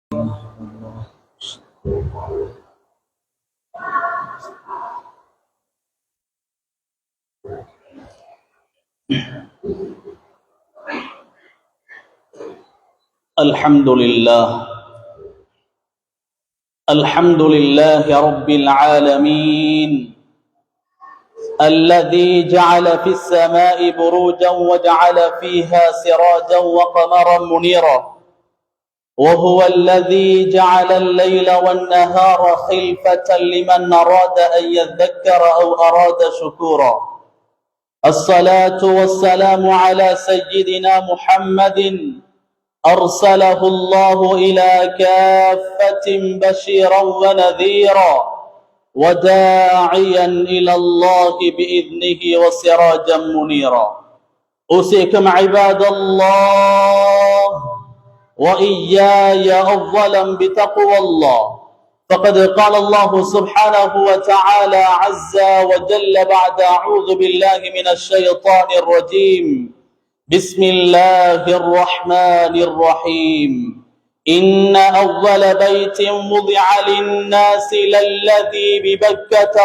الحمد لله رب العالمين الذي جعل في السماء بروجا وجعل فيها سراجا وقمرا منيرا وهو الذي جعل الليل والنهار خلفة لمن أراد أن يذكر أو أراد شكورا. الصلاة والسلام على سيدنا محمد أرسله الله إلى كافة بشيرا ونذيرا وداعيا إلى الله بإذنه وسراجا منيرا. أوصيكم عباد الله وإياي أولا بتقوى الله، فقد قال الله سبحانه وتعالى عز وجل بعد أعوذ بالله من الشيطان الرجيم: بسم الله الرحمن الرحيم. إن أول بيت وضع للناس للذي ببكة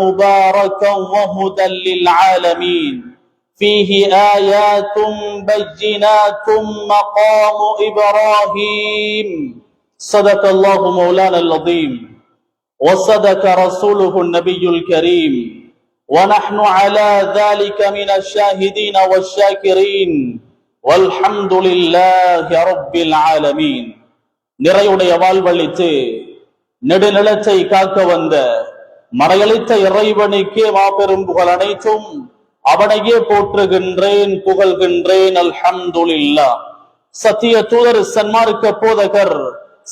مباركا وهدى للعالمين فيه آيات بينات مقام إبراهيم. صدق الله مولانا العظيم وصدق رسوله النبي الكريم ونحن على ذلك من الشاهدين والشاكرين والحمد لله رب العالمين. நிறையுடைய வாழ்வளித்து நெடுநிலத்தை காக்க வந்த மறையளித்த இறைவனுக்கே மாபெரும் புகழ் அனைத்தும் அவனையே போற்றுகின்றேன், புகழ்கின்றேன். அல்ஹம்துலில்லாஹ். சத்திய தூதர், சன்மார்க்க போதகர்,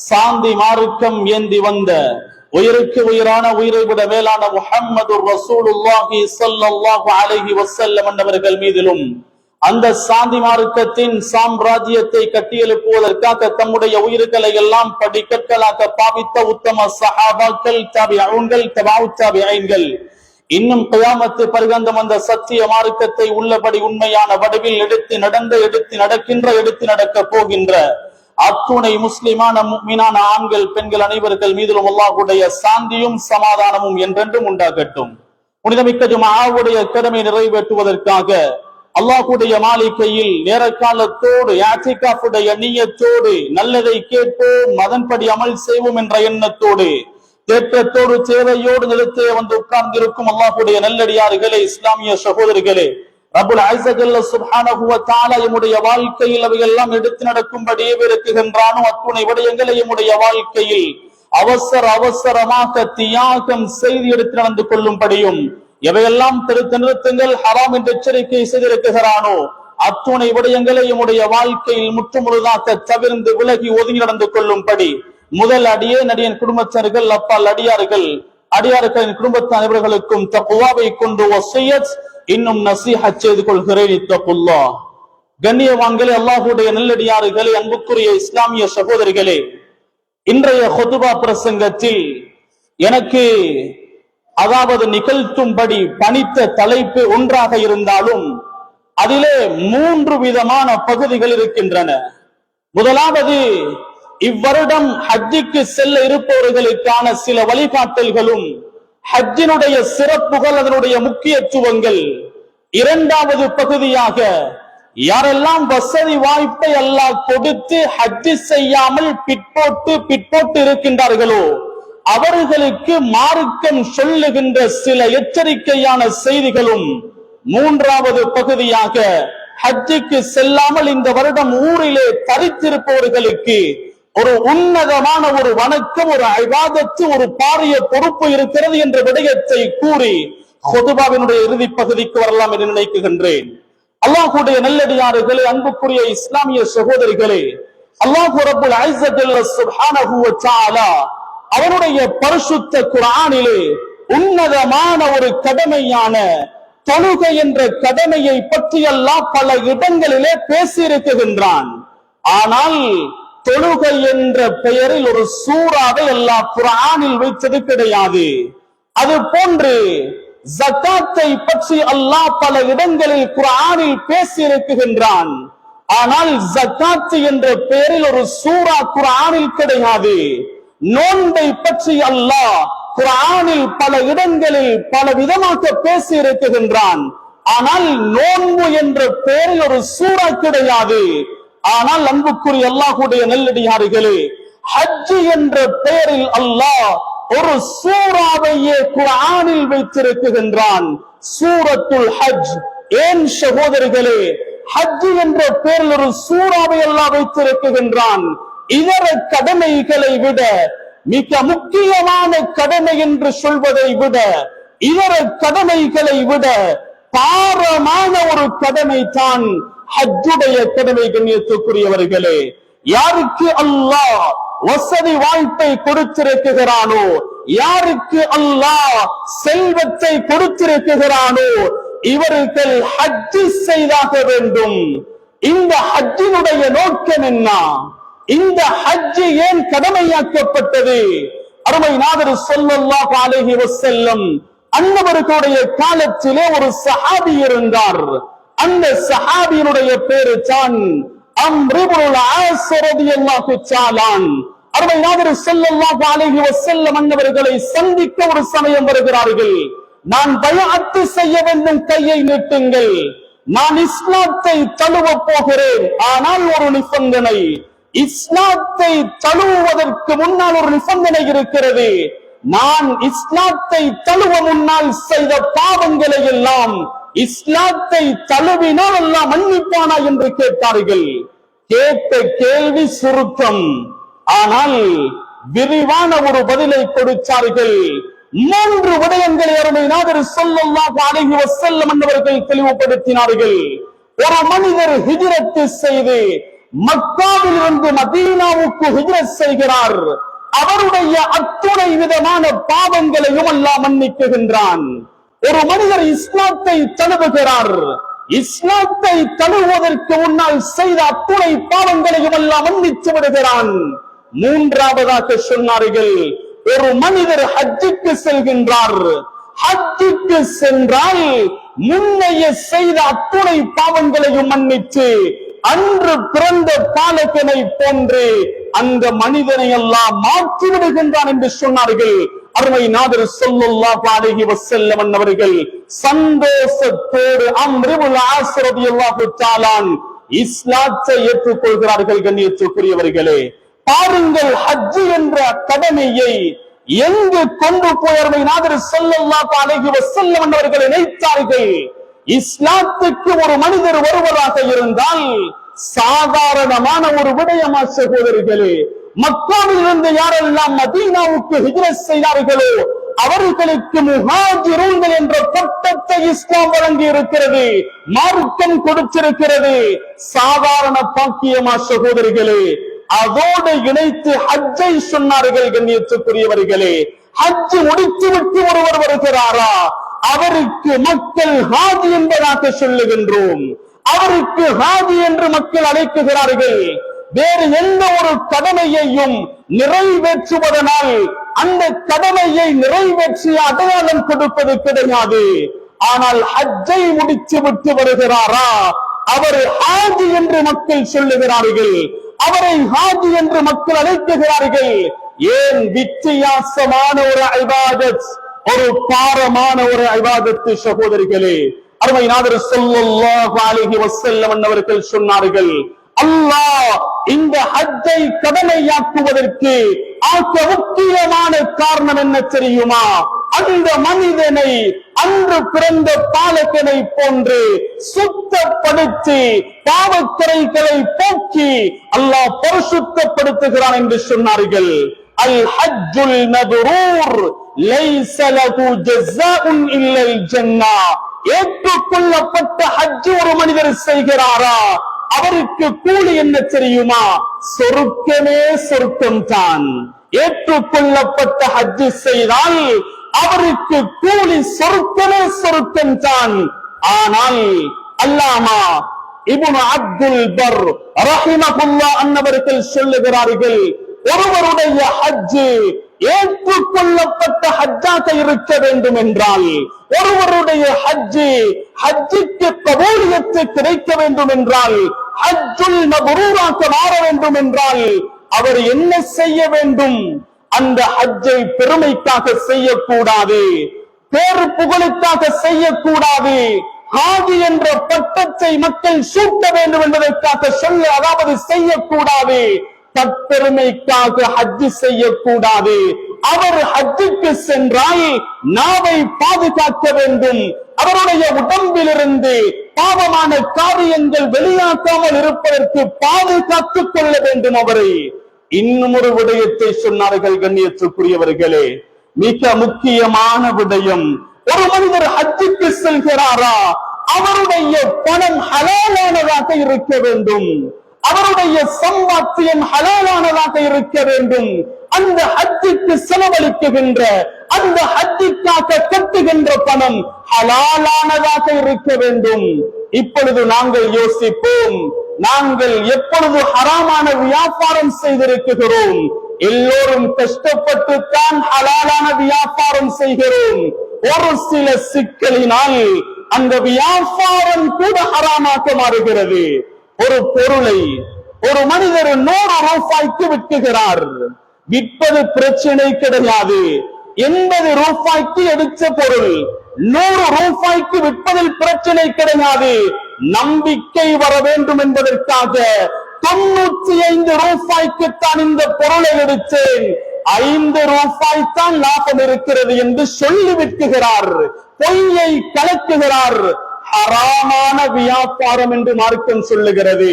சாந்தி மார்க்கம் ஏந்தி வந்த உயிருக்கு உயிரான உயிரை விட மேலான முஹம்மது ரசூலுல்லாஹி ஸல்லல்லாஹு அலைஹி வஸல்லம் என்பவர்கள் மீதிலும் அந்த சாந்தி மார்க்கத்தின் சாம்ராஜ்யத்தை கட்டியெழுப்புவதற்காக தம்முடைய உயிர்களை எல்லாம் படிக்கற்களாக பாவித்த உத்தம சஹாபாக்கள், தாபிஊன்கள், தபஉ தாபிஈன்கள், இன்னும் கியாமத்து பர்யந்தம் அந்த சத்திய மார்க்கத்தை உள்ளபடி உண்மையான வடிவில் எடுத்து நடந்த, எடுத்து நடக்கின்ற, எடுத்து நடக்க போகின்ற அத்துணை முஸ்லிமான முஃமினான ஆண்கள், பெண்கள் அனைவர்கள் மீதிலும் அல்லாஹ்வுடைய சாந்தியும் சமாதானமும் என்றென்றும் உண்டாகட்டும். புனிதமிக்க ஜும்ஆவுடைய கடமை நிறைவேற்றுவதற்காக அல்லாஹ்வுடைய மாளிகையில் நேரக்காலத்தோடு இஅ்திகாஃபுடைய நிய்யத்தோடு நல்லதை கேட்போம், அதன்படி அமல் செய்வோம் என்ற எண்ணத்தோடு தேற்றத்தோடு சேவையோடு நிலத்தே வந்து உட்கார்ந்திருக்கும் அல்லாஹ்வுடைய நல்லடியார்களே, இஸ்லாமிய சகோதரிகளே, ரப்புல் இஸ்ஸத் சுப்ஹானஹு வ தஆலா நம்முடைய வாழ்க்கையில் அவையெல்லாம் எடுத்து நடக்கும்படியே விரும்புகின்றானோ அத்துணை விடயங்களை நம்முடைய வாழ்க்கையில் அவசரமாக தியாகம் செய்து எடுத்து நடந்து கொள்ளும்படியும், எவையெல்லாம் தடுத்து நிறுத்துங்கள், ஹராம் என்று எச்சரிக்கை செய்திருக்கிறானோ அத்துணை விடயங்களை நம்முடைய வாழ்க்கையில் முற்றுமுழுதாக தவிர்ந்து விலகி ஒதுங்கி நடந்து கொள்ளும்படி முதல் அடியேன் குடும்பத்தினர்கள், அப்பால் அடியார்களின் குடும்பத்த அனைவர்களுக்கும் தக்வாவை கொண்டு வஸியத் இன்னும் நசீஹத் செய்து கொள்கிறேன். இத்தகுல்லாஹ். கண்ணியவான்களே, அல்லாஹ்வுடைய நல்லடியார்களே, அன்புக்குரிய இஸ்லாமிய சகோதரிகளே, இன்றைய ஹுதுபா பிரசங்கத்தில் எனக்கு நிகழ்த்தும்படி பணித்த தலைப்பு ஒன்றாக இருந்தாலும் அதிலே 3 விதமான பகுதிகள் இருக்கின்றன. முதலாவது, இவ்வருடம் ஹஜ்ஜுக்கு செல்ல இருப்பவர்களுக்கான சில வழிகாட்டல்களும் ஹஜ்ஜினுடைய சிறப்புகள், அதனுடைய முக்கியத்துவங்கள். இரண்டாவது பகுதியாக, யாரெல்லாம் வசதி வாய்ப்பை அல்லாஹ் கொடுத்து ஹஜ்ஜு செய்யாமல் பிற்போட்டு இருக்கின்றார்களோ அவர்களுக்கு மார்க்கம் சொல்லுகின்ற சில எச்சரிக்கையான செய்திகளும். மூன்றாவது பகுதியாக, ஹஜ்ஜுக்கு செல்லாமல் இந்த வருடம் ஊரிலே தரித்திருப்பவர்களுக்கு ஒரு உன்னதமான ஒரு வணக்கம், ஒரு இபாதத்து, ஒரு பாரிய பொறுப்பு இருக்கிறது என்ற விடயத்தை கூறி ஹுதுபாவினுடைய இறுதி பகுதிக்கு வரலாம் என்று நினைக்கின்றேன். அல்லாஹ்வுடைய நல்லடியார்களே, அன்புக்குரிய இஸ்லாமிய சகோதரிகளே, அல்லாஹ் ரப்புல் இஸ்ஸத் சுப்ஹானஹு வ தஆலா அவருடைய பரிசுத்த குர்ஆனிலே உன்னதமான ஒரு கடமையான தொழுகை என்ற கடமையை பற்றி அல்லாஹ் பல இடங்களிலே பேசியிருக்கின்றான். ஆனால் தொழுகை என்ற பெயரில் ஒரு சூறாவை அல்லாஹ் குர்ஆனில் வைத்தது கிடையாது. அது போன்று ஜகாத்தை பற்றி அல்லாஹ் பல இடங்களில் குர்ஆனில் பேசி இருக்கின்றான். ஆனால் ஜகாத் என்ற பெயரில் ஒரு சூரா குர்ஆனில் கிடையாது. நோன்பை பற்றி அல்லாஹ் குர்ஆனில் பல இடங்களில் பல விதமாக பேசி இருக்கின்றான். ஆனால் நோன்பு என்ற பெயரில் ஒரு சூரா கிடையாது. ஆனால் அன்புக்குரிய அல்லாஹ்வுடைய நல்லடியார்களே, ஹஜ் என்ற பெயரில் அல்லாஹ் ஒரு சூராவையே குர்ஆனில் வைத்திருக்கின்றான், சூரத்துல் ஹஜ். ஏன் சகோதரர்களே, ஹஜ் என்ற பெயரில் ஒரு சூராவை அல்லாஹ் வைத்திருக்கின்றான்? இதர கடமைகளை விட மிக முக்கியமான கடமை என்று சொல்வதை விட, இதர கடமைகளை விட பாரமான ஒரு கடமை தான் ஹஜ்ஜுடைய கடமை. கண்ணியத்துக்குரியவர்களே, யாருக்கு அல்லாஹ் வசதி வாய்ப்பை கொடுத்திருக்கிறானோ, யாருக்கு அல்லாஹ் செல்வத்தை கொடுத்திருக்கிறானோ, இவர்கள் ஹஜ் செய்தாக வேண்டும். இந்த ஹஜ்ஜினுடைய நோக்கம் என்ன? இந்த ஹஜ் ஏன் கடமையாக்கப்பட்டது? அருமை நாதர் ஸல்லல்லாஹு அலைஹி வஸல்லம் அன்னவர்களுடைய காலத்திலே ஒரு சஹாபி இருந்தார். அந்த சஹாபியினுடைய பேரு தான் அம்ர் இப்னுல் ஆஸ் ரலியல்லாஹு தஆலா. அருமை நாதர் ஸல்லல்லாஹு அலைஹி வஸல்லம் அன்னவர்களை சந்திக்க ஒரு சமயம் வருகிறார்கள். நான் பைஅத் செய்ய வேண்டும், கையை நீட்டுங்கள், நான் இஸ்லாத்தை தழுவ போகிறேன். ஆனால் ஒரு நிபந்தனை, இஸ்லாத்தை தழுவுவதற்கு முன்னால் ஒரு நிபந்தனை இருக்கிறது. நான் இஸ்லாத்தை தழுவ முன்னால் செய்த பாவங்களை எல்லாம் இஸ்லாத்தை தழுவினால் எல்லாம் மன்னிப்பானா என்று கேட்டார்கள். கேட்ட கேள்வி சுருக்கம், ஆனால் விரிவான ஒரு பதிலை கொடுத்தார்கள். 3 விடயங்களை அருமை நாதர் ஸல்லல்லாஹு அலைஹி வஸல்லம் அவர்கள் தெளிவுபடுத்தினார்கள். ஒரு மனிதர் ஹிஜ்ரத் செய்து மக்காவில் இருந்து மதீனாவுக்கு ஹிஜ்ரத் செய்கிறார். அவருடைய அத்துணை விதமான பாவங்களையும் அல்லாஹ் மன்னிக்குகின்றான். ஒரு மனிதர் இஸ்லாத்தை தழுவுகிறார். இஸ்லாத்தை தழுவுவதற்கு முன்னால் செய்த அத்துணை பாவங்களையும் அல்லாஹ் மன்னித்து விடுகிறான். 3ஆவதாக சொன்னார்கள், ஒரு மனிதர் ஹஜ்ஜுக்கு செல்கின்றார். ஹஜ்ஜுக்கு சென்றால் முன்னைய செய்த அத்துணை பாவங்களையும் மன்னித்து அன்று பிறந்த பாலகனை போன்று அந்த மனிதனை எல்லாம் மாற்றி விடுகின்றான் என்று சொன்னார்கள். அருமை நாதர் ஸல்லல்லாஹு அலைஹி வஸல்லம் அவர்கள் சந்தோஷத்தோடு அம்ர் இப்னுல் ஆஸ் ரலியல்லாஹு தஆலா இஸ்லாத்தை ஏற்றுக்கொள்கிறார்கள். கண்ணியத்துக்குரியவர்களே, பாருங்கள், ஹஜ் என்ற கடமையை எங்கு கொண்டு போய் அருமை நாதர் ஸல்லல்லாஹு அலைஹி வஸல்லம் அவர்கள் நினைத்தார்கள். இஸ்லாத்துக்கு ஒரு மனிதர் வருவதாக இருந்தால் சாதாரணமான ஒரு விடயமா சகோதரர்களே? மக்காவில் இருந்து யாரெல்லாம் மதீனாவுக்கு ஹிஜ்ரத் செய்தார்களோ அவர்களுக்கு முஹாஜிரூன்கள் என்ற பட்டத்தை இஸ்லாம் வழங்கி இருக்கிறது, மார்க்கம் கொடுத்திருக்கிறது. சாதாரண பாக்கியமா சகோதரிகளே? அதோடு இணைத்து ஹஜ்ஜை சொன்னார்கள். கண்ணியத்துக்குரியவர்களே, ஹஜ் முடித்துவிட்டு ஒருவர் வருகிறாரா, அவருக்கு மக்கள் ஹாஜி என்பதாக சொல்லுகின்றோம். அவருக்கு ஹாஜி என்று மக்கள் அழைக்குகிறார்கள். வேறு எந்த ஒரு கடமையையும் நிறைவேற்றுவதனால் அந்த கடமையை நிறைவேற்றிய அடையாளம் கொடுப்பது கிடையாது. ஆனால் ஹஜ்ஜை முடித்து விட்டு வருகிறாரா, அவர் ஹாஜி என்று மக்கள் சொல்லுகிறார்கள், அவரை ஹாஜி என்று மக்கள் அழைக்குகிறார்கள். ஏன்? வித்தியாசமான ஒரு இபாதத், ஒரு பாரமான ஒரு இபாதத் சகோதரிகளே. அருமை நாதர் ஸல்லல்லாஹு அலைஹி வஸல்லம் அவர்கள் சொன்னார்கள், அல்லாஹ் இந்த ஹஜ்ஜை கடமையாக்குவதற்கு ஆக முக்கியமான காரணம் என்ன தெரியுமா? அந்த மனிதனை அன்று பிறந்த பாலகனை போன்று சுத்தப்படுத்தி பாவக்கரைகளை போக்கி அல்லாஹ் பரிசுத்தப்படுத்துகிறான் என்று சொன்னார்கள். அல் ஹஜ்ஜுல் மப்ரூர் லைஸ லஹு ஜஸாஉன் இல்லல் ஜன்னah. ஏற்றுக்கொள்ளப்பட்ட ஹஜ் ஒரு மனிதர் செய்கிறாரா, அவருக்கு கூலி என்ன தெரியுமா? சொர்க்கமே சொர்க்கம் தான். ஏற்றுக்கொள்ளப்பட்ட ஹஜ் செய்தால் அவருக்கு கூலி சொர்க்கமே சொர்க்கம் தான். ஆனால் அல்லாமா இப்னு அப்துல் பர் ரஹிமஹுல்லாஹ் அன்னவர்கள் சொல்லுகிறார்கள், ஒருவருடைய ஹஜ் ஏற்றுக்கொள்ளப்பட்ட ஹஜ்ஜாக இருக்க வேண்டும் என்றால், ஒருவருடைய ஹஜ்ஜுக்கு கபூலியத்து கிடைக்க வேண்டும் என்றால் ஹஜ்ஜுல் மப்ரூராக மாற வேண்டும் என்றால் அவர் என்ன செய்ய வேண்டும்? அந்த ஹஜ்ஜை பெருமைக்காக செய்யக்கூடாது, பேரு புகழுக்காக செய்யக்கூடாது, ஹாஜி என்ற பட்டத்தை மக்கள் சூட்ட வேண்டும் என்பதற்காக அதாவது செய்யக்கூடாது, தற்பெருமைக்காக ஹஜ் செய்யக்கூடாது. அவர் ஹஜ்ஜுக்கு சென்றால் நாவை பாதுகாக்க வேண்டும், அவருடைய உடம்பிலிருந்து பாவமான காரியங்கள் வெளியாக்காமல் இருப்பதற்கு பாதுகாத்துக் கொள்ள வேண்டும் அவரை. இன்னும் ஒரு விடயத்தை சொன்னார்கள் கண்ணியத்திற்குரியவர்களே, மிக முக்கியமான விடயம். ஒரு மனிதர் ஹஜ்ஜுக்கு செல்கிறாரா, அவருடைய பணம் ஹலாலானதாக இருக்க வேண்டும், அவருடைய சம்பாத்தியம் ஹலாலானதாக இருக்க வேண்டும். அந்த ஹஜ்ஜுக்கு செலவழிக்குகின்ற, அந்த ஹஜ்ஜுக்காக கட்டுகின்ற பணம் ஹலாலானதாக இருக்க வேண்டும். இப்பொழுது நாங்கள் யோசிப்போம், நாங்கள் எப்பொழுது ஹராமான வியாபாரம் செய்திருக்கிறோம்? எல்லோரும் கஷ்டப்பட்டுத்தான் ஹலாலான வியாபாரம் செய்கிறோம். ஒரு சில சிக்கலினால் அந்த வியாபாரம் கூட ஹராமாக மாறுகிறது. ஒரு பொருளை ஒரு மனிதர் 100 ரூபாய்க்கு விற்குகிறார், விற்பது பிரச்சனை கிடையாது. 80 ரூபாய்க்கு எடுத்த பொருள் 100 ரூபாய்க்கு விற்பதில் பிரச்சனை கிடையாது. நம்பிக்கை வர வேண்டும் என்பதற்காக 95 ரூபாய்க்கு தான் இந்த பொருளை எடுத்தேன், 5 ரூபாய் தான் லாபம் இருக்கிறது என்று சொல்லி விற்குகிறார், பொய்யை கலக்குகிறார். ஹராமான வியாபாரம் என்று மார்க்கம் சொல்லுகிறது.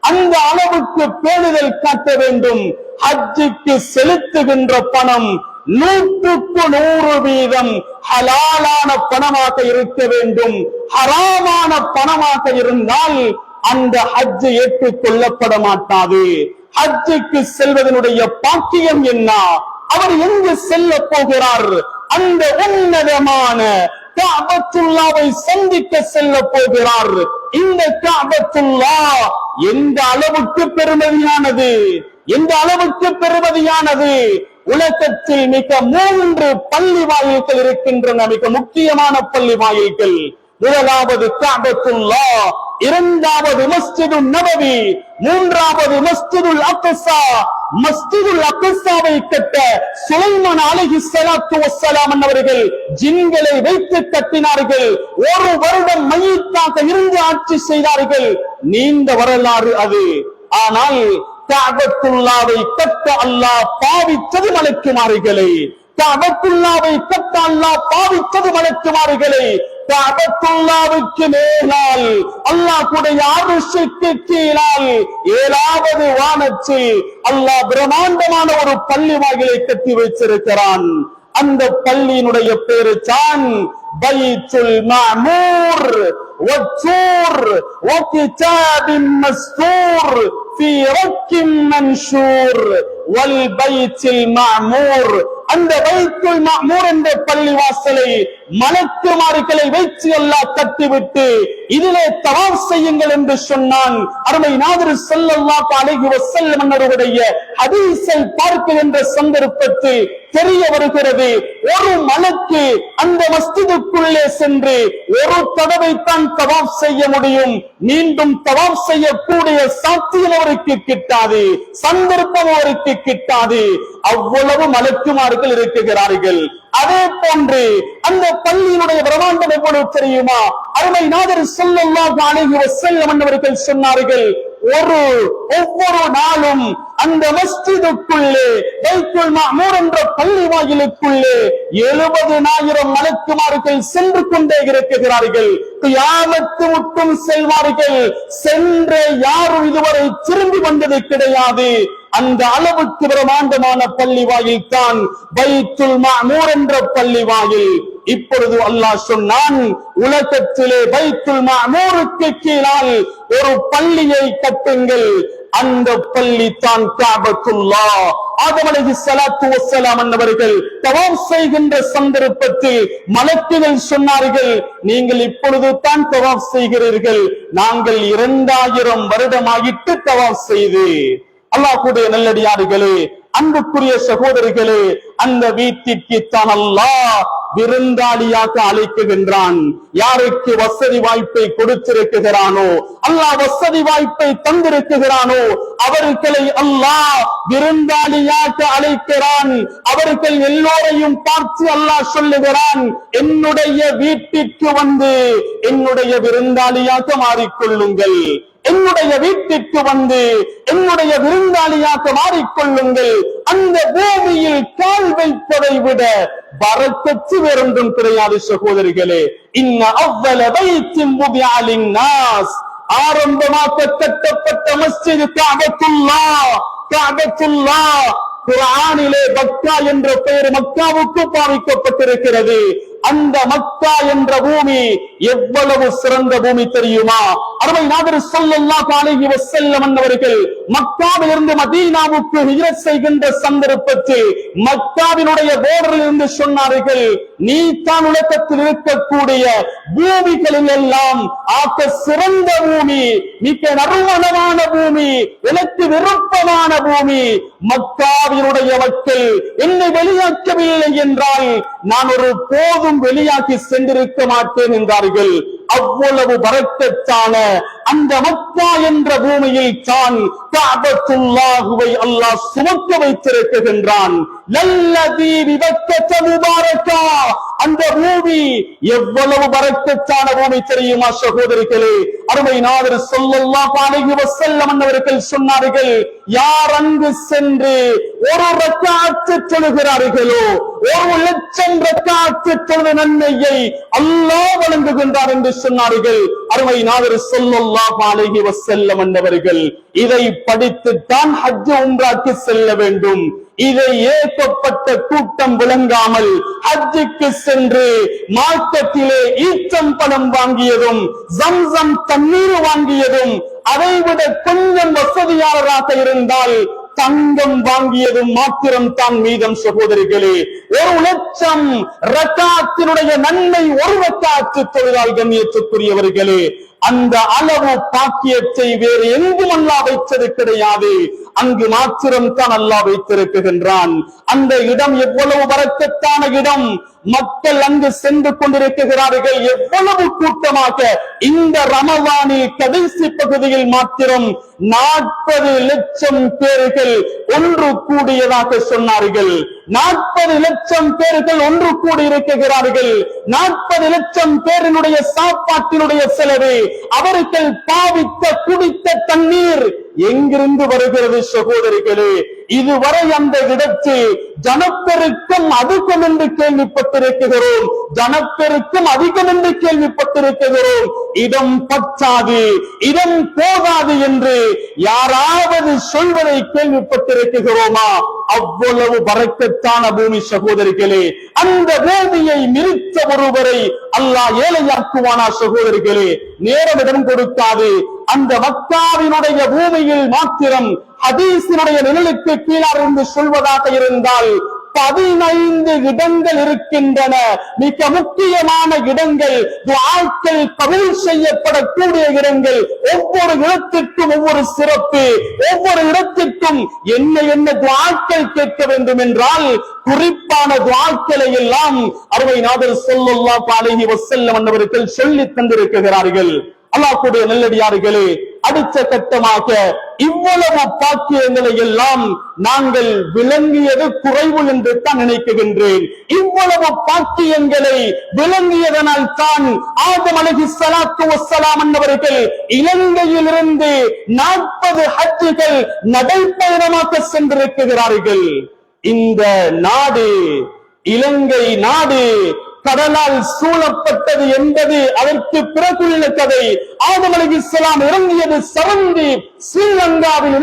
அந்த அளவுக்கு பேணுதல் காட்ட வேண்டும். ஹஜ்ஜுக்கு செலுத்துகின்ற பணம் 100க்கு 100% ஹலாலான பணமாக இருக்க வேண்டும். ஹராமான பணமாக இருந்தால் அந்த ஹஜ் ஏற்றுக்கொள்ளப்பட மாட்டாது. ஹஜ்ஜுக்கு செல்வதனுடைய பாக்கியம் என்ன? அவர் எங்கு செல்ல போகிறார்? அந்த உன்னதமான கஅபத்துல்லாவை சந்திக்க செல்ல போகிறார். இந்த கஅபத்துல்லா எந்த அளவுக்கு பெருமதியானது, எந்த அளவுக்கு பெருமதியானது! உலகத்தில் மிக 3 பள்ளி வாயில்கள் இருக்கின்றன, மிக முக்கியமான பள்ளி வாயில்கள். முதலாவது கஅபத்துல்லா, இரண்டாவது மஸ்ஜிதுன் நபவி, மூன்றாவது மஸ்ஜிதுல் அக்ஸா. மஸ்ஜிதுல் அக்ஸாவை கட்ட சுலைமான் அலைஹிஸ்ஸலாத்து வஸ்ஸலாம் அவர்கள் ஜின்களை வைத்து கட்டினார்கள். 1 வருடம் மையத்தாக இருந்து ஆட்சி செய்தார்கள். நீண்ட வரலாறு அது. ஆனால் கஅபத்துல்லாவை கட்ட அல்லாஹ் பாவித்தது மலக்குமார்களை. கஅபத்துல்லாவை கட்ட அல்லாஹ் பாவித்தது மலக்குமார்களை. கஅபத்துல்லாவுக்கு மேலால் அல்லாஹ்வுடைய அர்ஷுக்கு கீழால் 7வது வானத்தில் அல்லாஹ் பிரம்மாண்டமான ஒரு பள்ளி வாயிலை கட்டி வைத்திருக்கிறான். அந்த பள்ளியினுடைய பேரு தான் பைத்துல் மஅமூர் வத்தூர் வகிதாபின் மஸ்தூர் في رك منشور والبيت المعمور. அந்த பைத்துல் மஅமூர் என்ற பள்ளி வாசலை மலக்குமார்களை வைத்து அல்லாஹ் கட்டிவிட்டு இதிலே தவாஃப் செய்யுங்கள் என்று சொன்னான். அருமை நாதர் ஸல்லல்லாஹு அலைஹி வஸல்லம் அவருடைய ஹதீஸை பார்க்கின்ற சந்தர்ப்பத்தில் தெரிய வருகிறது, ஒரு மலக்கு அந்த மஸ்ஜிதுக்குள்ளே சென்று ஒரு தடவை தான் தவாஃப் செய்ய முடியும், மீண்டும் தவாஃப் செய்யக்கூடிய சாத்தியம் அவருக்கு கிட்டாது, சந்தர்ப்பம் அவருக்கு கிட்டாது. அவ்வளவு மலக்குமார்கள் இருக்கிறார்கள். அதே போன்று அந்த பள்ளியினுடைய பிரம்மாண்டம் எவ்வளவு தெரியுமா? அருமை நாதர் ஸல்லல்லாஹு அலைஹி வஸல்லம் அவர்கள் சொன்னார்கள், ஒவ்வொரு நாளும் அந்த மஸ்ஜிதுக்குள்ளே பைத்துல் மஅமூர் என்ற பள்ளி வாயிலுக்குள்ளே 70,000 மலக்குமார்கள் சென்று கொண்டே இருக்கிறார்கள். கியாமத்து முட்டும் செல்வார்கள். சென்ற யாரும் இதுவரை திரும்பி வந்தது கிடையாது. அந்த அளவுக்கு பிரம்மாண்டமான பள்ளி வாயில் தான் பைத்துல் மஅமூர் என்ற பள்ளி வாயில். இப்பொழுது அல்லாஹ் சொன்னான், உலகத்திலே பைத்துல் மஅமூருக்கு கீழால் ஒரு பள்ளியை கட்டுங்கள். அந்த பள்ளி தான் கஅபத்துல்லா. ஆதம் அலைஹிஸ்ஸலாத்து வஸ்ஸலாம் அவர்கள் தவாஃப் செய்கின்ற சந்தர்ப்பத்தில் மலக்குகள் சொன்னார்கள், நீங்கள் இப்பொழுது தான் தவாஃப் செய்கிறீர்கள், நாங்கள் 2000 வருடமாயிட்டு தவாஃப் செய்து. அல்லாஹ்வுடைய நல்லடியார்களே, அன்புக்குரிய சகோதரர்களே, அந்த வீட்டிற்கு தான் அல்லாஹ் விருந்தாளியாக அழைக்குகின்றான். யாருக்கு வசதி வாய்ப்பை கொடுத்திருக்கிறானோ, அல்லாஹ் வசதி வாய்ப்பை தந்திருக்கிறானோ அவர்களை அல்லாஹ் விருந்தாளியாக அழைக்கிறான். அவர்கள் எல்லோரையும் பார்த்து அல்லாஹ் சொல்லுகிறான், என்னுடைய வீட்டிற்கு வந்து என்னுடைய விருந்தாளியாக மாறிக்கொள்ளுங்கள், என்னுடைய வீட்டிற்கு வந்து என்னுடைய விருந்தாளியாக மாறிக்கொள்ளுங்கள். அந்த பூமியில் கால் வைப்பதை விட பரக்கத்து வேறொன்றும் கிடையாது சகோதரிகளே. இன்ன அவ்வள பைத்தின் முபிஅ லின்னாஸ், ஆரம்பமாக கட்டப்பட்ட மஸ்ஜித் கஅபத்துல்லாஹ். கஅபத்துல்லாஹ் குர்ஆனிலே மக்கா என்ற பெயர் மக்காவுக்கு பாவிக்கப்பட்டிருக்கிறது. அந்த மக்கா என்ற பூமி எவ்வளவு சிறந்த பூமி தெரியுமா? அருமை நாதர் ஸல்லல்லாஹு அலைஹி வஸல்லம் அவர்கள் மக்காவிலிருந்து மதீனாவுக்கு ஹிஜ்ரத் செய்கின்ற சந்தர்ப்பத்தில் மக்காவினுடைய போர்டரில் இருந்து சொன்னார்கள், நீ தான் உலகத்தில் இருக்கக்கூடிய பூமிகளில் எல்லாம் ஆக சிறந்த பூமி, மிக நறுமணமான பூமி, எனக்கு விருப்பமான பூமி. மக்காவினுடைய மக்கள் என்னை வெளியாக்கவில்லை என்றால் நான் ஒரு போதும் வெளியாக்கி சென்றிருக்க மாட்டேன் என்றார்கள். அவ்வளவு பரக்கத்தான அந்த மக்கா என்ற பூமியில் தான் கஅபத்துல்லாஹுவை அல்லாஹ் சுமக்க வைத்திருக்கின்றான். லல்லதி பிபக்கத முபாரக்கா, அந்த பூமி எவ்வளவு பரக்கத்தான பூமி தெரியுமா சகோதரிகளே? அருமை நாதர் ஸல்லல்லாஹு அலைஹி வஸல்லம் அவர்கள் சொன்னார்கள், யார் அங்கு சென்று ஒரு ரக்அத் தொழுகிறார்களோ 1,00,000 ரக்அத் தொழுத நன்மையை அல்லாஹ் வழங்குகின்றார் என்று சொன்னார்கள். அருமை நாதர் ஸல்லல்லாஹு அலைஹி வஸல்லம் அவர்கள் இதை படித்துத்தான் ஹஜ் உம்ராக்கு செல்ல வேண்டும். இதை ஏற்கப்பட்ட கூட்டம் விளங்காமல் ஹஜ்ஜுக்கு சென்று மார்க்கெட்டிலே ஈச்சம்பழம் வாங்கியதும் ஜம்சம் தண்ணீர் வாங்கியதும், அதைவிட கொஞ்சம் வசதியாளராக இருந்தால் தங்கம் வாங்கியதும் மாத்திரம் தான் மீதம் சகோதரிகளே. 1,00,000 ரக்காத்தினுடைய நன்மை ஒரு ரக்காத்து தொழுதால் கண்ணியத்துக்குரியவர்களே, அந்த அளவு பாக்கியத்தை வேறு எங்கும் அல்லாஹ் வைத்தது கிடையாது. அங்கு மாத்திரம் தான் அல்லாஹ் வைத்திருக்கின்றான். அந்த இடம் எவ்வளவு பரக்கத்தான இடம், மக்கள் அங்கு சென்று கொண்டிருக்கிறார்கள் எவ்வளவு கூட்டமாக. இந்த ரமலானில் கடைசி பகுதியில் மாத்திரம் 40 லட்சம் பேர்கள் ஒன்று கூடியதாக சொன்னார்கள். 40 லட்சம் பேர்கள் ஒன்று கூடி இருக்கிறார்கள். 40 லட்சம் பேரினுடைய சாப்பாட்டினுடைய செலவு, அவர்கள் பாவித்த குடித்த தண்ணீர் எங்கிருந்து வருகிறது சகோதரிகளே? இதுவரை அந்த இடத்தில் ஜனப்பெருக்கம் அதிகம் என்று கேள்விப்பட்டிருக்கிறோம், ஜனப்பெருக்கம் அதிகம் என்று கேள்விப்பட்டிருக்கிறோம். இடம் பற்றாது, இடம் போகாது என்று யாராவது சொல்வதை கேள்விப்பட்டிருக்கிறோமா? அவ்வளவு பரக்கத்தான பூமி சகோதரிகளே. அந்த பூமியை நிறுத்த ஒருவரை அல்லாஹ் ஏழையாக்குவானா சகோதரிகளே? நேரமிடம் கொடுக்காது. அந்த மக்காவினுடைய பூமியில் மாத்திரம் ஹதீஸினுடைய நிழலுக்கு கீழிருந்து சொல்வதாக இருந்தால் 15 இடங்கள் இருக்கின்றன. மிக முக்கியமான இடங்கள், துஆக்கள் கபூல் செய்யப்படக்கூடிய இடங்கள். ஒவ்வொரு இடத்திற்கும் ஒவ்வொரு சிறப்பு, ஒவ்வொரு இடத்திற்கும் என்ன என்ன துஆக்கள் கேட்க வேண்டும் என்றால் குறிப்பான துஆக்களை எல்லாம் அருமை நாதர் ஸல்லல்லாஹு அலைஹி வஸல்லம் அவர்கள் சொல்லி தந்திருக்கிறார்கள். அல்லாஹ்வுடைய நல்லடியார்களே, அடுத்த கட்டமாக இவ்வளவு பாக்கியங்களை எல்லாம் நாங்கள் விளங்கியது குறைவு என்று தான் நினைக்கின்றேன். இவ்வளவு பாக்கியங்களை விளங்கியதனால் தான் ஆதம் அலைஹிஸ்ஸலாத்து வஸ்ஸலாம் அவர்கள் இலங்கையிலிருந்து 40 ஹஜ்ஜுகள் நடைபயணமாக சென்றிருக்கிறார்கள். இந்த நாடு, இலங்கை நாடு கடலால் சூழப்பட்டது என்பது அதற்கு பிறகுள்ள கதை. ஆதம் அலைஹிஸ்ஸலாம் இறங்கியது சரந்தீப், ஸ்ரீலங்காவில்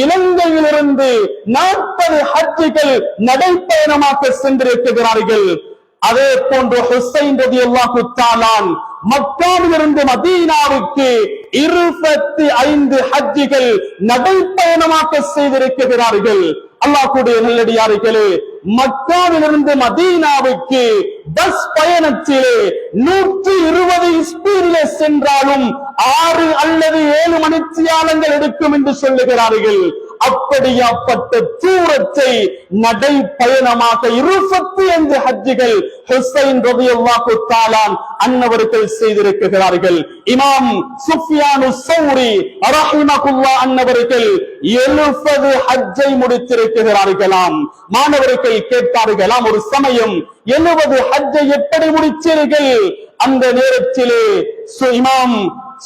இலங்கையிலிருந்து 40 ஹஜ்ஜுகள் நடைபயணமாக சென்றிருக்கிறார்கள். அதே போன்று ஹுசைன் ரலியல்லாஹு தஆலா மக்காவிலிருந்து மதீனாவுக்கு 25 ஹஜ்ஜுகள் நடைபயணமாக செய்திருக்கிறார்கள். அல்லாஹ்வுடைய நல்லடியார்களே, மக்காவிலிருந்து மதீனாவுக்கு பஸ் பயணத்திலே 120 ஸ்பீடிலே சென்றாலும் 6 அல்லது 7 மணித்தியாலங்கள் எடுக்கும் என்று சொல்லுகிறார்கள். அப்படியாப்பட்ட தூரத்தை நடைப்பயணமாக 25 ஹஜ்ஜுகள் ஹுசைன் ரலியல்லாஹு தஆலா அன்னவர்கள் செய்திருக்கிறார்கள். இமாம் சுஃபியானு ஸௌரி ரஹிமஹுல்லாஹ் அன்னவர்கள் 70 ஹஜ்ஜை முடித்திருக்கிறார்களாம். மாணவர்கள் கேட்டார்களாம், ஒரு சமயம் 70 ஹஜ்ஜை எப்படி முடித்தீர்கள்? அந்த நேரத்திலே இமாம்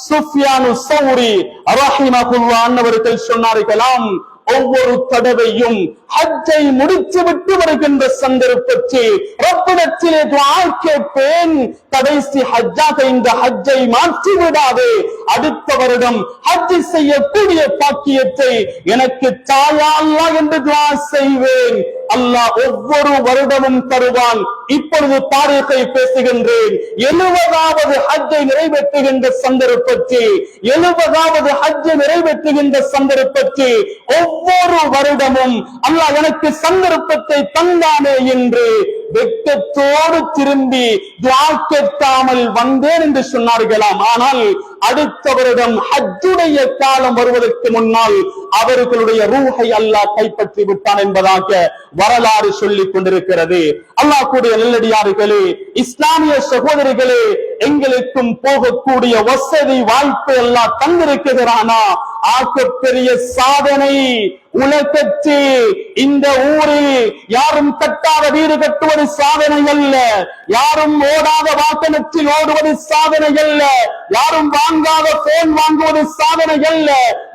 சுஃபியானு ஸௌரி ரஹிமஹுல்லாஹ் அன்னவர்கள் சொன்னார்களாம், ஒவ்வொரு தடவையும் ஹஜ்ஜை முடித்து விட்டு வருகின்ற சந்தர்ப்பத்தில் ரப்பிடத்திலே துஆ கேட்பேன், கடைசி ஹஜ்ஜாக இந்த ஹஜ்ஜை மாற்றி விடாதே, அடுத்த வருடம் ஹஜ் செய்யக்கூடிய பாக்கியத்தை எனக்கு தாயா அல்லாஹ் என்று துஆ செய்வேன். அல்லாஹ் ஒவ்வொரு வருடமும் தருவான். இப்பொழுது தாரீகை பேசுகின்றேன். 70வது ஹஜ்ஜை நிறைவேற்றுகின்ற சந்தர்ப்பத்தில் 70வது ஹஜ்ஜை நிறைவேற்றுகின்ற சந்தர்ப்பத்தில் ஒவ்வொரு வருடமும் அல்லாஹ் எனக்கு சந்தர்ப்பத்தை தந்தானே என்று வெட்கத்தோடு திரும்பி துஆ கேட்காமல் வந்தேன் என்று சொன்னார்களாம். ஆனால் அடுத்த வருடம் ஹஜ்ஜுடைய காலம் வருவதற்கு முன்னால் அவர்களுடைய ரூஹை அல்லாஹ் கைப்பற்றி விட்டான் என்பதாக வரலாறு சொல்லிக் கொண்டிருக்கிறது. அல்லாஹ் கூடிய நல்லடியார்களே, இஸ்லாமிய சகோதரிகளே, எங்களுக்கும் போகக்கூடிய வசதி வாய்ப்பு எல்லாம் தந்திருக்கிறானா? ஆகப்பெரிய சாதனை உலகத்தில் இந்த ஊரில் யாரும் கட்டாத வீடு கட்டுவது சாதனை அல்ல, யாரும் ஓடாத வாகனத்தில் ஓடுவது சாதனை அல்ல, யாரும் வாங்காத போன் வாங்குவது சாதனை அல்ல,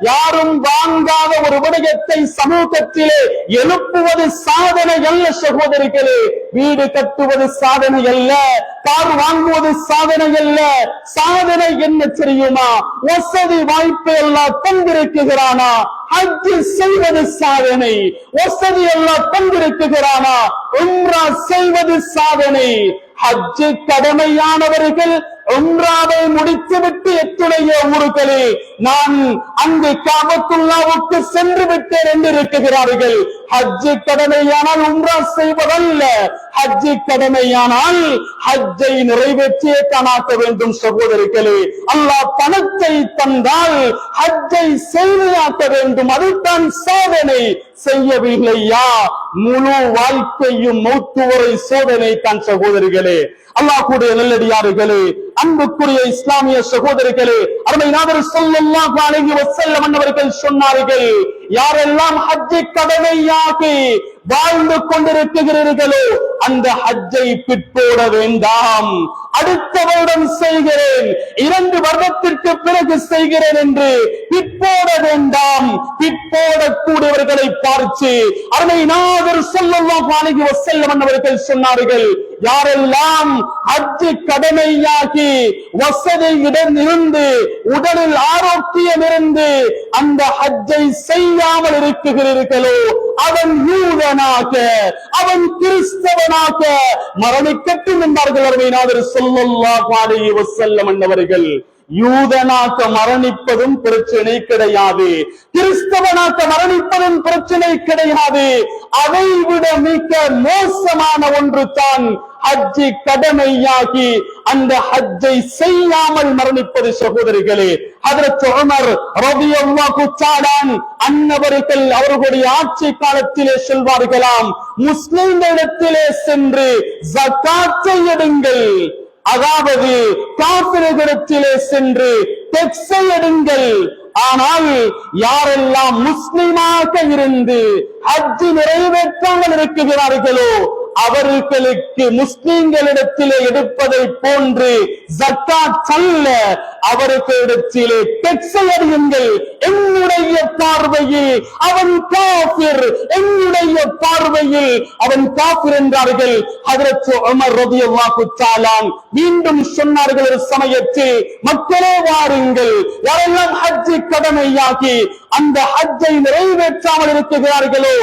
யாரும் வாங்காத ஒரு விடயத்தை சமூகத்திலே எழுப்புவது சாதனை அல்ல. சகோதரிகளே, வீடு கட்டுவது சாதனை அல்ல, கார் வாங்குவது சாதனை அல்ல. சாதனை என்ன தெரியுமா? வசதி வாய்ப்பு எல்லாம் தந்திருக்கிறானா? ஹஜ் செய்வது சாதனை. வசதி எல்லாம் தந்திருக்கிறானா? உம்ரா செய்வது சாதனை. ஹஜ் கடமையானவர்கள் உம்ராவை முடித்துவிட்டு எத்துடைய ஊர்களில் நான் அங்கு காபத்துல்லாவுக்கு சென்று விட்டேன் என்று இருக்கிறார்கள். ஹஜ் கடமையானால் உம்ரா செய்வதல்ல, ஹஜ் கடமையானால் ஹஜ்ஜை நிறைவேற்றியே காணாக்க வேண்டும். சகோதரிகளே, அல்லாஹ் பணத்தை தந்தால் ஹஜ்ஜை செய்தாக்க வேண்டும், அதுதான் சாதனை. செய்யவில்லையா முழு வாழ்க்கையும் மௌத்து வரை சோதனை தான். சகோதரிகளே, அல்லாஹ் கூடிய நல்லடியார்களே, அன்புக்குரிய இஸ்லாமிய சகோதரிகளே, அருமை நாதர் ஸல்லல்லாஹு அலைஹி வஸல்லம் அவர்கள் சொன்னார்கள், யாரெல்லாம் ஹஜ்ஜை கடமையாகி வாழ்ந்து கொண்டிருக்கிறீர்களோ அந்த ஹஜ்ஜை பிற்போட வேண்டாம், அடுத்த வருடம் செய்கிறேன், 2 வருடத்திற்கு பிறகு செய்கிறேன் என்று பிற்போட வேண்டாம். பிற்போடக்கூடியவர்களை பார்த்து அருமை நாதர் ஸல்லல்லாஹு அலைஹி வஸல்லம் அவர்கள் சொன்னார்கள், யாரெல்லாம் ஹஜ் கடமையாகி வசதியுடன் இருந்து உடலில் ஆரோக்கியம் இருந்து அந்த ஹஜ்ஜை செய்யாமல் இருக்கிறீர்களோ அவன் யூதனாக, அவன் கிறிஸ்தவனாக மரணிக்கட்டும் என்றார்கள் அருமை நாதர் ஸல்லல்லாஹு அலைஹி வஸல்லம் அவர்கள். யூதனாக மரணிப்பதும் பிரச்சனை கிடையாது, கிறிஸ்தவனாக மரணிப்பதும் பிரச்சனை கிடையாது. அதை விட மிக மோசமான ஒன்று தான் ஹஜ்ஜை கடமையாகி அந்த ஹஜ்ஜை செய்யாமல் மரணிப்பது. சகோதரிகளே, ஹஜ்ரத் உமர் ரலியல்லாஹு தஆலா அன்னவர்கள் அவர்களுடைய ஆட்சி காலத்திலே சொல்வார்களாம், முஸ்லிம்களிடத்திலே சென்று ஜகாத்தை எடுங்கள், அதாவது காபிர்களிடத்திலே சென்று டெக்ஸை எடுங்கள். ஆனால் யாரெல்லாம் முஸ்லிமாக இருந்து ஹஜ் நிறைவேற்றாமல் இருக்கிறார்களோ அவர்களுக்கு முஸ்லிம்களிடத்திலே எடுப்பதை போன்று ஜக்காத் அல்ல, அவர்களிடத்திலே டெக்ஸை அறியுங்கள். என்னுடைய பார்வையில் அவன் காஃபிர், என்னுடைய பார்வையில் அவன் காஃபிர் என்றார்கள் ஹஜ்ரத் உமர் ரலியல்லாஹு தஆலா. மீண்டும் சொன்னார்கள் ஒரு சமயத்தில், மக்களே வாருங்கள், யாரெல்லாம் ஹஜ் கடமையாகி அந்த ஹஜ்ஜை நிறைவேற்றாமல் இருக்கிறார்களோ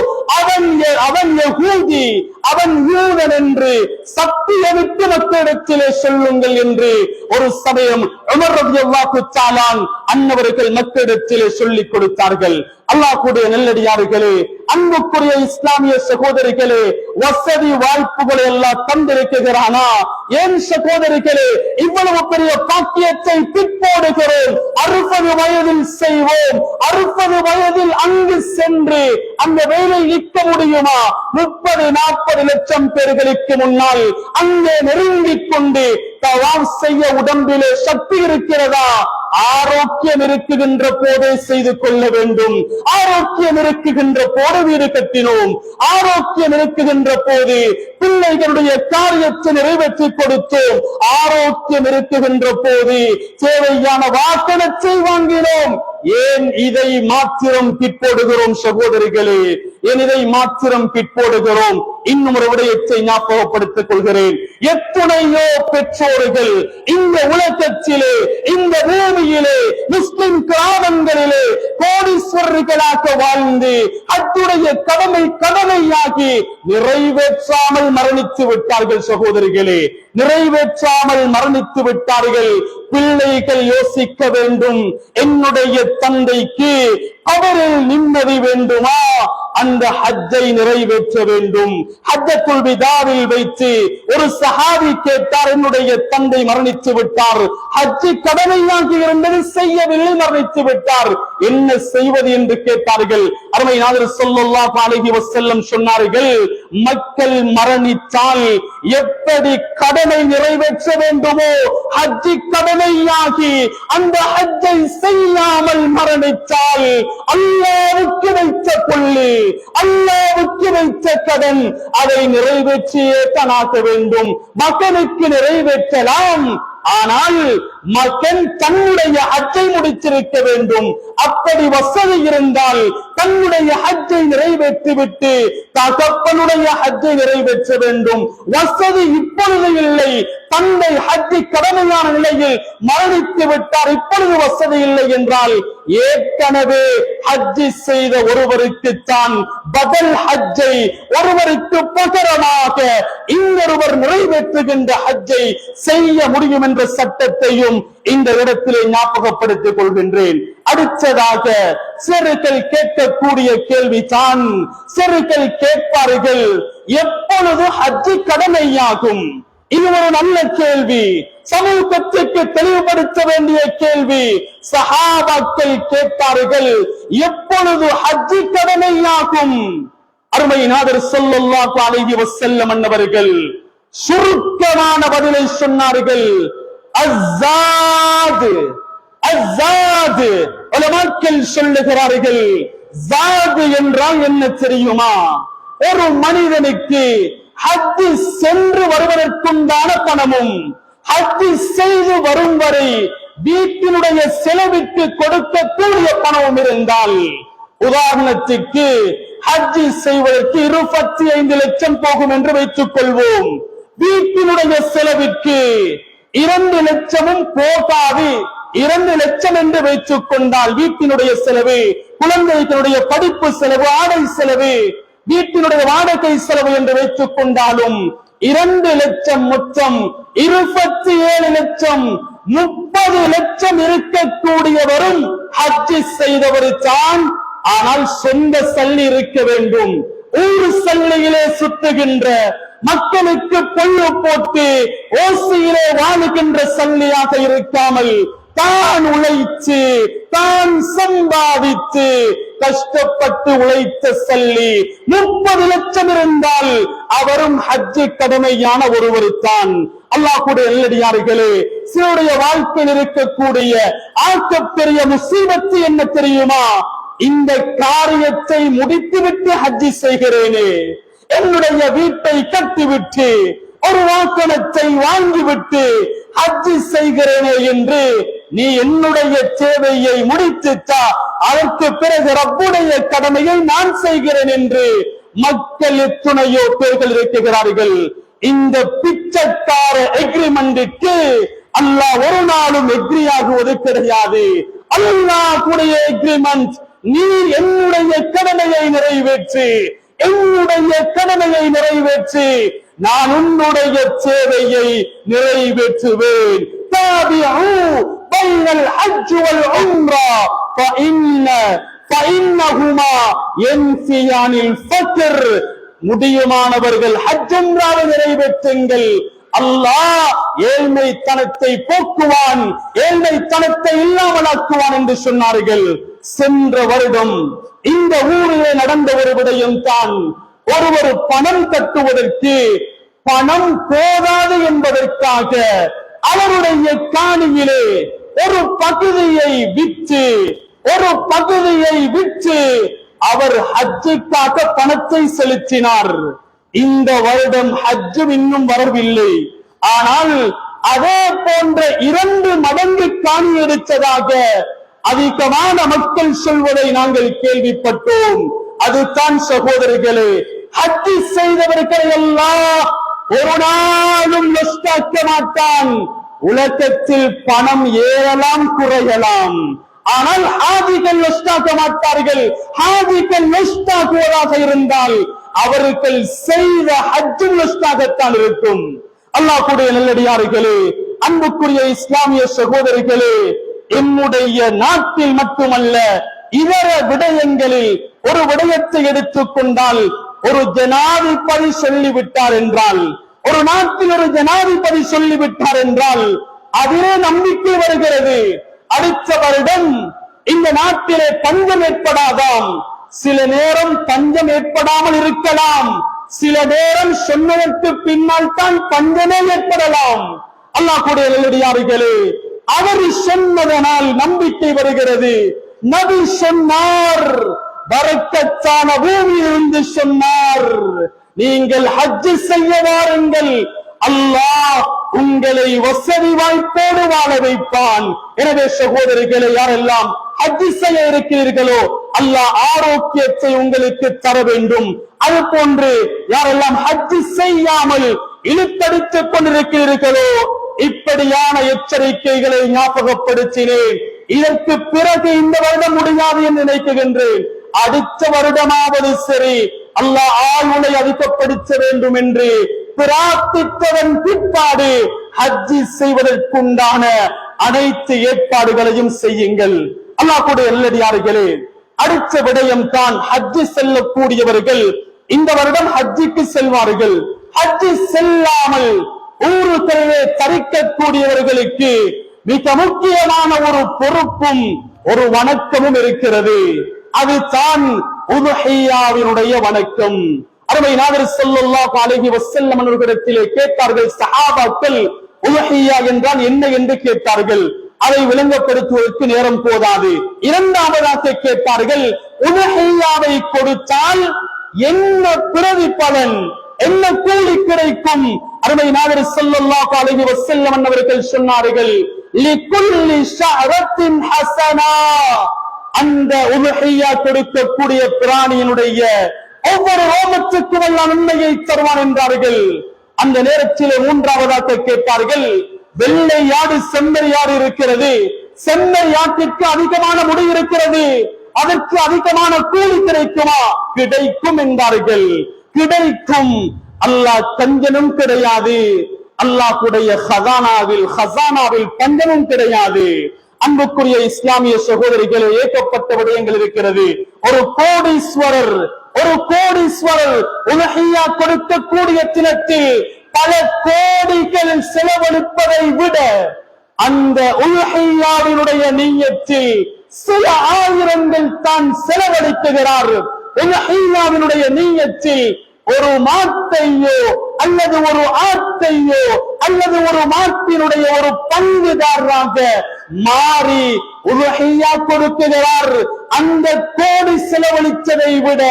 அவன் யகூதி, அவன் யூதன் என்று சத்தியமிட்டு மக்களிடத்திலே சொல்லுங்கள் என்று ஒரு சமயம் உமர் ரலியல்லாஹு தஆலா அன்னவர்கள் மக்களிடத்திலே சொல்லிக் கொடுத்தார்கள். அல்லாஹ் கூடிய நல்லடியார்களே, அன்புக்குரிய இஸ்லாமிய சகோதரிகளே, வசதி வாய்ப்புகளை எல்லாம் தந்திருக்கிறானா? ஏன் சகோதரிகளே இவ்வளவு பெரிய பாக்கியத்தை பிற்போடுகிறோம்? 60 வயதில் செய்வோம், 60 வயதில் அங்கு சென்று அந்த வேலை நிற்க முடியுமா? 30-40 லட்சம் பேர்களுக்கு முன்னால் அங்கே நெருங்கிக் கொண்டு தவாஃப் செய்ய உடம்பிலே சக்தி இருக்கிறதா? ஆரோக்கியம் இருக்குகின்ற போதே செய்து கொள்ள வேண்டும். ஆரோக்கியம் இருக்குகின்ற போது வீடு கட்டினோம், ஆரோக்கியம் இருக்குகின்ற போது பிள்ளைகளுடைய காரியத்தை நிறைவேற்றி கொடுத்தோம், ஆரோக்கியம் இருக்குகின்ற போது தேவையான வாகனத்தை வாங்கினோம். ஏன் இதை மாத்திரம் பிற்போடுகிறோம் சகோதரிகளே? ஏன் இதை மாத்திரம் பிற்போடுகிறோம்? இன்னும் ஒரு விடயத்தை ஞாபகப்படுத்திக் கொள்கிறேன். எத்தனையோ பெற்றோர்கள் இந்த உலகத்திலே, இந்த பூமியிலே, முஸ்லிம் கிராமங்களிலே கோடீஸ்வரர்களாக வாழ்ந்து அத்துடைய கடமையாகி நிறைவேற்றாமல் மரணித்து விட்டார்கள் சகோதரிகளே, நிறைவேற்றாமல் மரணித்து விட்டார்கள். பிள்ளைகள் யோசிக்க வேண்டும், என்னுடைய தந்தைக்கு அவரில் நிம்மதி வேண்டுமா? அந்த ஹஜ்ஜை நிறைவேற்ற வேண்டும். ஹஜ்ஜத்துல் விதாவில் வைத்து ஒரு சஹாபி கேட்டார், என்னுடைய தந்தை மரணித்து விட்டார், ஹஜ்ஜி கடமையாகி இருந்தது செய்யவில்லை, மரணித்து விட்டார், என்ன செய்வது என்று கேட்டார்கள். அருமை நாதர் ஸல்லல்லாஹு அலைஹி வஸல்லம் சொன்னார்கள், மக்கள் மரணித்தால் எப்படி கடமை நிறைவேற்ற வேண்டுமோ ஹஜ்ஜி கடமையாகி அந்த ஹஜ்ஜை செய்யாமல் மரணித்தால் அல்லாஹ்வுக்கு வைத்த கொள்ளு, அல்லாஹ்வுக்கு வைத்த கடன், அதை நிறைவேற்றியே தனாக்க வேண்டும். மகனுக்கு நிறைவேற்றலாம், ஆனால் மகன் தன்னுடைய ஹஜ்ஜை முடித்திருக்க வேண்டும். அப்படி வசதி இருந்தால் தன்னுடைய ஹஜ்ஜை நிறைவேற்றிவிட்டு தகப்பனுடைய ஹஜ்ஜை நிறைவேற்ற வேண்டும். வசதி இப்பொழுது இல்லை, தந்தை ஹஜ்ஜி கடமையான நிலையில் மரணித்து விட்டார், இப்பொழுது வசதி இல்லை என்றால் ஏற்கனவே ஹஜ்ஜி செய்த ஒருவருக்கு தான் பதில் ஹஜ்ஜை, ஒருவருக்கு பகரமாக இன்னொருவர் நிறைவேற்றுகின்ற ஹஜ்ஜை செய்ய முடியும் என்ற சட்டத்தையும் இந்த இடத்திலே ஞாபகப்படுத்திக் கொள்கின்றேன். அடுத்ததாக சிறுகள் கேட்கக்கூடிய கேள்விதான், சிறுகள் கேட்பார்கள், எப்பொழுது ஹஜ்ஜி கடமையாகும்? இது ஒரு நல்ல கேள்வி, சமூகத்திற்கு தெளிவுபடுத்த வேண்டிய கேள்வி. சஹாபாக்கள் கேட்டார்கள், எப்பொழுது ஹஜ்ஜி கடமையாகும்? அருமை நாதர் ஸல்லல்லாஹு அலைஹி வஸல்லம் அன்னவர்கள் சுருக்கமான பதிலை சொன்னார்கள், அஸ்ஸாத். அஸ்ஸாத் உலமாக்கள் சொல்லுகிறார்கள், ஜாத் என்றால் என்ன தெரியுமா? ஒரு மனிதனுக்கு ஹஜ்ஜி சென்று வருவதற்குண்டான பணமும் ஹஜ்ஜி செய்து வரும் வரை வீட்டினுடைய செலவிற்கு கொடுக்கக்கூடிய பணமும் இருந்தால், உதாரணத்துக்கு ஹஜ்ஜி செய்வதற்கு 25 லட்சம் போகும் என்று வைத்துக் கொள்வோம். வீட்டினுடைய செலவிற்கு 2 லட்சமும் போகாது, 2 லட்சம் என்று வைத்துக் கொண்டால் வீட்டினுடைய செலவு, குழந்தைகளுடைய படிப்பு செலவு, ஆடை செலவு, வீட்டினுடைய வாடகை செலவு என்று வைத்துக் கொண்டாலும் 2 லட்சம் மொத்தம் 27 லட்சம், 30 லட்சம் இருக்கக்கூடியவரும் ஹஜ்ஜி செய்தவர் தான். ஆனால் சொந்த சல்லி இருக்க வேண்டும். ஊர் சல்லியிலே சுத்துகின்ற, மக்களுக்கு பொல்லு போட்டு ஓசியிலே வாழுகின்ற சல்லியாக இருக்காமல் தான் உழைத்து, தான் சம்பாதித்து கஷ்டப்பட்டு உழைத்த சல்லி 30 லட்சம் இருந்தால் அவரும் ஹஜ்ஜி கடமையான ஒருவர் தான். அல்லாஹ்வுடைய நல்லடியார்களே, சிலருடைய வாழ்க்கையில் இருக்கக்கூடிய ஆக்கப்பெரிய முசீபத்து என்ன தெரியுமா? இந்த காரியத்தை முடித்துவிட்டு ஹஜ்ஜி செய்கிறேனே, என்னுடைய வீட்டை கட்டிவிட்டு ஒரு வாகனத்தை வாங்கிவிட்டு ஹஜ்ஜி செய்கிறேனே என்று நீ என்னுடைய தேவையை முடித்துட்டா, அதற்கு பிறகு ரப்புடைய கடமையை நான் செய்கிறேன் என்று மக்கள் எத்தனையோ பேர்கள் இருக்கிறார்கள். இந்த பிச்சைக்கார எக்ரிமெண்ட்டுக்கு அல்லாஹ் ஒரு நாளும் எக்ரியாகுவது கிடையாது. அல்லாஹ்வுடைய எக்ரிமெண்ட், நீ என்னுடைய கடமையை நிறைவேற்று, என்னுடைய கடமையை நிறைவேற்றி நான் உன்னுடைய தேவையை நிறைவேற்றுவேன். தாபிஉ பைனல் ஹஜ் வல் உம்ரா ஃபஇன்ன فإنهما ينفيان الفقر. முடியுமானவர்கள் ஹஜ் உம்ராவை நிறைவேற்றுங்கள், அல்லாஹ் ஏழ்மைத்தனத்தை போக்குவான், ஏழ்மைத்தனத்தை இல்லாமலாக்குவான் என்று சொன்னார்கள். சென்ற வருடம் இந்த ஊரிலே நடந்த ஒரு விடயம் தான். ஒருவர் பணம் கட்டுவதற்கு பணம் போதாது என்பதற்காக அவருடைய காணியிலே ஒரு பகுதியை விற்று அவர் ஹஜ்ஜுக்காக பணத்தை செலுத்தினார். இந்த வருடம் ஹஜ்ஜும் இன்னும் வரவில்லை. ஆனால் அதே போன்ற 2 மடங்கு காணி எடுத்ததாக அதிகமான மக்கள் சொல்வதை நாங்கள் கேள்விப்பட்டோம். அதுதான் சகோதரர்களே, ஹஜ் செய்தவர்களை எல்லாம் ஒரு நாளும் நஷ்டாக்க மாட்டான். உலகத்தில் பணம் ஏறலாம் குறையலாம், ஆனால் ஹாஜிகள் நஷ்டாக்க மாட்டார்கள். ஹாஜிகள் நஷ்டாக்குவதாக இருந்தால் அவர்கள் செய்த ஹஜ்ஜும் நஷ்டாகத்தான் இருக்கும். அல்லாஹ்வுடைய நல்லடியார்களே, அன்புக்குரிய இஸ்லாமிய சகோதரிகளே, என்னுடைய நாட்டில் மட்டுமல்ல இதர விடயங்களில் ஒரு விடயத்தை எடுத்துக்கொண்டால், ஒரு ஜனாதிபதி சொல்லிவிட்டார் என்றால், ஒரு நாட்டில் ஒரு ஜனாதிபதி சொல்லிவிட்டார் என்றால் அதிலே நம்பிக்கை வருகிறது. அடுத்த வருடம் இந்த நாட்டிலே பஞ்சம் ஏற்படாதாம். சில நேரம் பஞ்சம் ஏற்படாமல் இருக்கலாம், சில நேரம் சொன்னதற்கு பின்னால் தான் பஞ்சமே ஏற்படலாம். அல்லாஹ்வுடைய நல்லடியார்களே, அவர் சொன்னதனால் நம்பிக்கை வருகிறது. நபி சொன்னார், பரக்கத்தான பூமியிலிருந்து சொன்னார், நீங்கள் ஹஜ் செய்ய வாருங்கள், அல்லாஹ் உங்களை வசதி வாய்ப்போடு வாழ வைப்பான். எனவே சகோதரிகளை, யாரெல்லாம் ஹஜ் செய்ய இருக்கிறீர்களோ அல்லாஹ் ஆரோக்கியத்தை உங்களுக்கு தர வேண்டும். அது போன்று யாரெல்லாம் ஹஜ் செய்யாமல் இழுத்தடித்துக் கொண்டிருக்கிறீர்களோ, இப்படியான எச்சரிக்கைகளை ஞாபகப்படுத்தினேன். இதற்கு பிறகு இந்த வருடம் முடியாது என்று நினைக்கின்றேன். அடுத்த வருடமாவது சரி அல்லாஹ் ஆயுளை அதிகப்படுத்த வேண்டும் என்று பிரார்த்தித்ததன் பிற்பாடு ஹஜ் செய்வதற்குண்டான அனைத்து ஏற்பாடுகளையும் செய்யுங்கள். அல்லாஹ்வுடைய நல்லடியார்களே, அடுத்த விடயம் தான் ஹஜ் செல்லக்கூடியவர்கள் இந்த வருடம் ஹஜ்ஜுக்கு செல்வார்கள். ஹஜ் செல்லாமல் ஊருகளிலே தரிக்கக்கூடியவர்களுக்கு மிக முக்கியமான ஒரு பொறுப்பும் ஒரு வணக்கமும் இருக்கிறது. அதுதான் உதுஹிய்யாவினுடைய வணக்கம். அருமை நாதர் ஸல்லல்லாஹு அலைஹி வஸல்லம் அவர்களிடத்திலே கேட்டார்கள் சஹாபாக்கள், உதுஹிய்யா என்றால் என்ன என்று கேட்டார்கள். அதை விளங்கப்படுத்துவதற்கு நேரம் போதாது. இரண்டாவதாக கேட்டார்கள், உதுஹிய்யாவை கொடுத்தால் என்ன பிரதிபலன், என்ன கூலி கிடைக்கும்? அருமை நாதர் ஸல்லல்லாஹு அலைஹி வஸல்லம் அவர்கள் சொன்னார்கள், லிகுல்லி ஷஅரத்தின் ஹஸனா. அந்த உதுஹிய்யா கொடுக்கக்கூடிய பிராணியினுடைய ஒவ்வொரு ரோமத்துக்கும் எல்லாம் நன்மையை தருவான் என்றார்கள். அந்த நேரத்திலே மூன்றாவதாக கேட்டார்கள், வெள்ளை யாடு செம்மறி யாடு இருக்கிறது, செம்மறி யாட்டிற்கு அதிகமான முடி இருக்கிறது, அதற்கு அதிகமான கூலி கிடைக்குமா? கிடைக்கும் என்றார்கள். கிடைக்கும். அல்லாஹ் கஞ்சனும் கிடையாது, அல்லாஹ்வுடைய ஹஸானாவில் பஞ்சமும் கிடையாது. அன்புக்குரிய இஸ்லாமிய சகோதரிகளை, ஏற்கப்பட்ட விடயங்கள் இருக்கிறது. ஒரு கோடீஸ்வரர் உதுஹிய்யா கொடுக்கக்கூடிய தினத்தில் பல கோடிகள் செலவழிப்பதை விட அந்த உதுஹிய்யாவினுடைய நிய்யத்தில் சில ஆயிரங்கள் தான் செலவழிக்கிறார். உதுஹிய்யாவினுடைய நிய்யத்தில் ஒரு மாட்டையோ அல்லது ஒரு ஆட்டையோ அல்லது ஒரு மாட்டினுடைய ஒரு பங்குதாரராக மாறி உதுஹிய்யா கொடுக்கிறார். அந்த கோடி செலவழித்ததை விட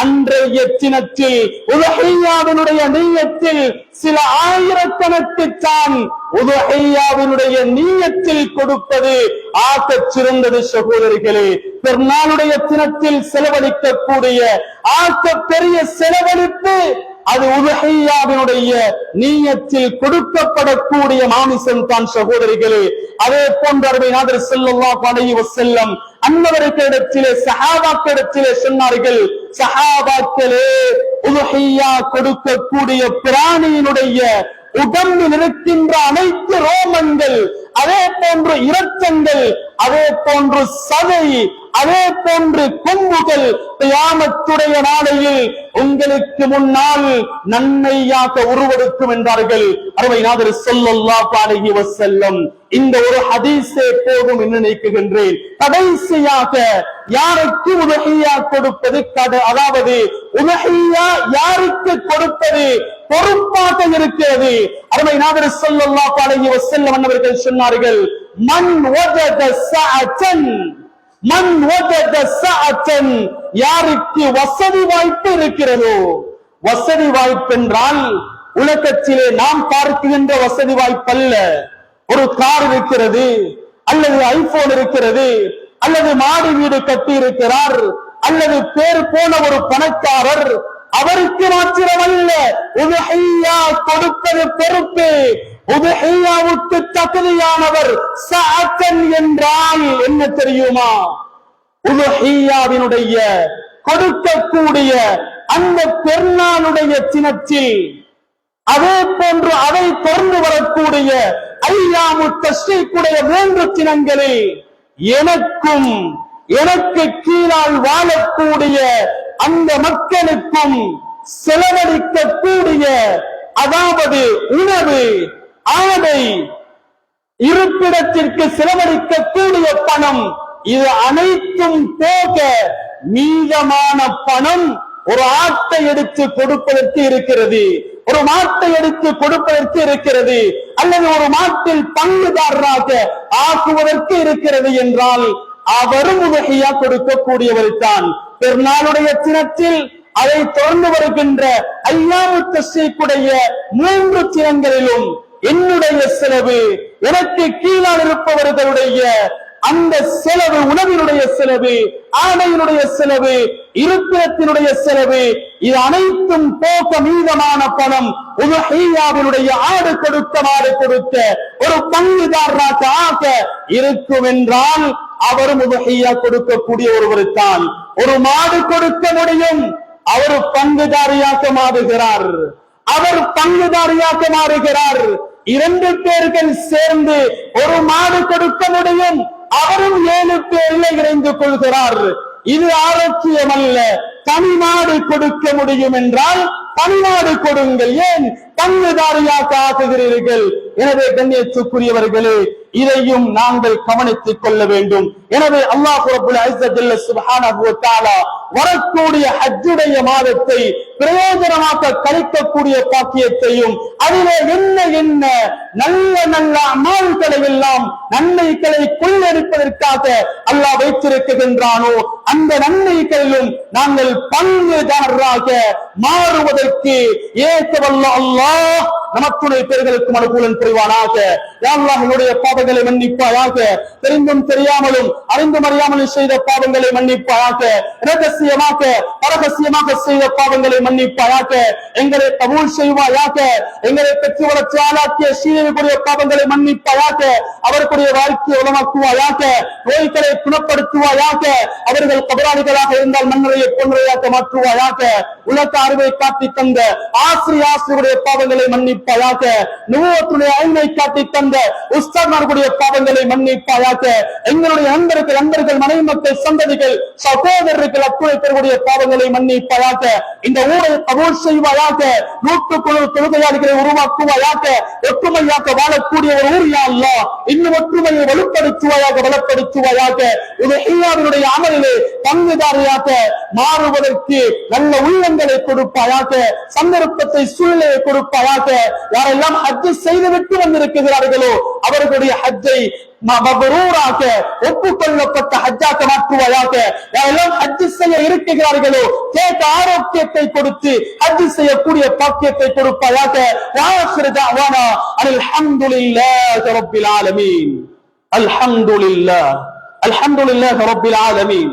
அன்றைய தினத்தில் உதுஹிய்யாவினுடைய நிய்யத்தில் சில ஆயிரக்கணக்கு தான் உதுஹிய்யாவினுடைய நிய்யத்தில் கொடுப்பது ஆகச் சிறந்தது. சகோதரிகளே, பெருநாளுடைய தினத்தில் செலவழிக்கக்கூடிய ஆக பெரிய செலவழிப்பு அது உதுஹிய்யாவினுடைய நிய்யத்தில் கொடுக்கப்படக்கூடிய மாமிசம் தான். சகோதரிகளே, அதே போன்ற அருமை நாதர் ஸல்லல்லாஹு அலைஹி வஸல்லம் அன்னவர்களிடத்திலே சஹாபாக்களிடத்திலே சொன்னார்கள், சஹாபாக்களே, உதுஹிய்யா கொடுக்கக்கூடிய பிராணியினுடைய உடம்பில் இருக்கின்ற அனைத்து ரோமங்கள், அதே போன்று இரத்தங்கள், அதே போன்று சதை, அதே போன்று கொம்புகள் கியாமத்துடைய நாளையில் உங்களுக்கு முன்னால் நன்மையாக உருவெடுக்கும் என்றார்கள் அருமை நாதர் ஸல்லல்லாஹு அலைஹி வஸல்லம். இந்த ஒரு ஹதீஸே போதும் என்று நினைக்கின்றேன். கடைசியாக யாருக்கு உதஹியா கொடுப்பது, அதாவது உதஹியா யாருக்கு கொடுப்பது பொறுப்பாக இருக்கிறது. அருமை நாதர் ஸல்லல்லாஹு அலைஹி வஸல்லம் அவர்கள் சொன்னார்கள், மன் வஜத ஸஅத்தன், மன் வஜத ஸஅத்தன், யாருக்கு வசதி வாய்ப்பு இருக்கிறதோ. வசதி வாய்ப்பு என்றால் உலகத்திலே நாம் பார்க்கின்ற வசதி வாய்ப்பு அல்ல. ஒரு கார் இருக்கிறது, அல்லது ஐபோன் இருக்கிறது, அல்லது மாடி வீடு கட்டி இருக்கிறார், அல்லது பேர் போன ஒரு பணக்காரர், அவருக்கு மாத்திரமல்ல உதுஹியா கொடுப்பது பொறுப்பு. உதுஹியாவுக்கு தகுதியானவர் ஸஅத்தன் என்றால் என்ன தெரியுமா? உதுஹியாவினுடைய கொடுக்கக்கூடிய அந்த பெருநாளுடைய தினத்தில், அதே போன்று அதை தொடர்ந்து வரக்கூடிய ஐயாமு தஷ்ரீக்குடைய 3 தினங்களில் எனக்கும் எனக்கு கீழால் வாழக்கூடிய அந்த மக்களுக்கும் செலவழிக்கக்கூடிய, அதாவது உணவு, ஆடை, இருப்பிடத்திற்கு செலவழிக்கக்கூடிய பணம், இது அனைத்தும் போக மீதமான பணம் ஒரு ஆட்டை எடுத்து கொடுப்பதற்கு இருக்கிறது, ஒரு மாட்டை எடுத்து கொடுப்பதற்கு இருக்கிறது, அல்லது ஒரு மாட்டில் பங்குதாரராக ஆக்குவதற்கு இருக்கிறது என்றால் அவரும் உதஹியா கொடுக்கக்கூடியவர் தான். பெருநாளுடைய தினத்தில், அதை தொடர்ந்து வருகின்ற ஐயாமு தஷ்ரீக்குடைய 3 தினங்களிலும் என்னுடைய செலவு, எனக்கு கீழால் இருப்பவர்களுடைய அந்த செலவு, உணவினுடைய செலவு, ஆடையினுடைய செலவு, இருப்பிடத்தினுடைய செலவு, இது அனைத்தும் போக மீதமான பணம் உதுஹியாவினுடைய ஆடு கொடுக்க மாடு கொடுக்க ஒரு பங்குதாரராக ஆக இருக்கும் என்றால் அவரும் உதுஹியா கொடுக்கக்கூடிய ஒருவர் தான். ஒரு மாடு கொடுக்க முடியும், அவர் பங்குதாரியாக மாறுகிறார், அவர் பங்குதாரியாக மாறுகிறார். 2 பேர்கள் சேர்ந்து ஒரு மாடு கொடுக்க முடியும், அவரும் 7 பேரில் இணைந்து கொள்கிறார். இது ஆரோக்கியம் அல்ல. தனி மாடு கொடுக்க முடியும் என்றால் தனிநாடு கொடுங்கள், ஏன் பங்குதாரியாக ஆக்குகிறீர்கள்? எனவே கண்ணியத்துக்குரியவர்களே, இதையும் நாங்கள் கவனித்துக் கொள்ள வேண்டும். எனவே அல்லாஹ் ரப்பல் இஸ்ஸத் ஜல்ல சுப்ஹானஹு வ தஆலா வரக்கூடிய ஹஜ்ஜுடைய மாதத்தை பிரயோஜனமாக கழிக்கக்கூடிய பாக்கியத்தையும், அதிலே என்ன என்ன நல்ல நல்ல அமல்களை எல்லாம் நன்மைகளை கொள்ளடிப்பதற்காக அல்லாஹ் வைத்திருக்கின்றானோ அந்த நன்மைகளிலும் நாங்கள் பங்குதாரராக மாறுவதற்கு ஏகவல்ல அல்லாஹ் நமத்துடைய பேர்களுக்கு அனுகூலம் புரிவானாக. யா அல்லாஹ் என்னுடைய பாவங்களை மன்னிப்பாயாக, தெரிந்தும் தெரியாமலும் அறிந்தும் அறியாமலும் செய்த பாவங்களை மன்னிப்பாயாக, இரகசியமாக பரகசியமாக செய்த பாவங்களை மன்னிப்பாயாக, எங்களை கபூல் செய்வாயாக, எங்களை பெற்று வளர்ச்சி ஆளாக்கிய சீரழிவுடைய பாவங்களை மன்னிப்பாயாக, அவர்களுடைய வாழ்க்கையை உலமாக்குவாயாக, நோய்களை குணப்படுத்துவாயாக, அவர்கள் கபராளிகளாக இருந்தால் மன்னரையை பொன்னுரையாக்க மாற்றுவாயாக, உலக அறிவை காட்டி தந்த ஆசிரியருடைய பாவங்களை மன்னிப்பாயாக, நுபுவத்துடைய ஐமை காட்டி தந்த உஸ்தாத்மார்களுடைய பாவங்களை மன்னிப்பாயாக, எங்களுடைய நண்பர்கள் மனைவி மக்கள் சந்ததிகள் சகோதரர்கள் அத்துணை பேருடைய பாவங்களை மன்னிப்பாயாக, இந்த ஊரை கபூல் செய்வாயாக, 100 தொழுகையாளிகளை உருவாக்குவாயாக, ஒற்றுமையாக வாழக்கூடிய ஒரு ஊர் யா அல்லாஹ், இன்னும் ஒற்றுமையை வலுப்படுத்துவாயாக, பலப்படுத்துவாயாக, உதுஹியாவினுடைய அமலிலே பங்குதாரியாக மாறுவதற்கு நல்ல உள்ளங்களை கொடுப்பாயாக, சந்தர்ப்பத்தை சூழ்நிலையை கொடுப்பாயாக. யாரெல்லாம் ஹஜ் செய்துவிட்டு வந்திருக்கிறார்களோ அவர்களுடைய ஹஜ்ஜை மபரூராக ஒப்புக்கொள்ளப்பட்ட ஹஜ்ஜாக மாற்றுவாயாக. யாரெல்லாம் ஹஜ் செய்ய இருக்கிறார்களோ கேட்ட ஆரோக்கியத்தை கொடுத்து ஹஜ் செய்யக்கூடிய பாக்கியத்தை கொடுப்பாயாக. வாஹிரு தஅவானா அல்ஹம்துலில்லாஹி ரப்பில் ஆலமீன். அல்ஹம்துலில்லாஹி ரப்பில் ஆலமீன்.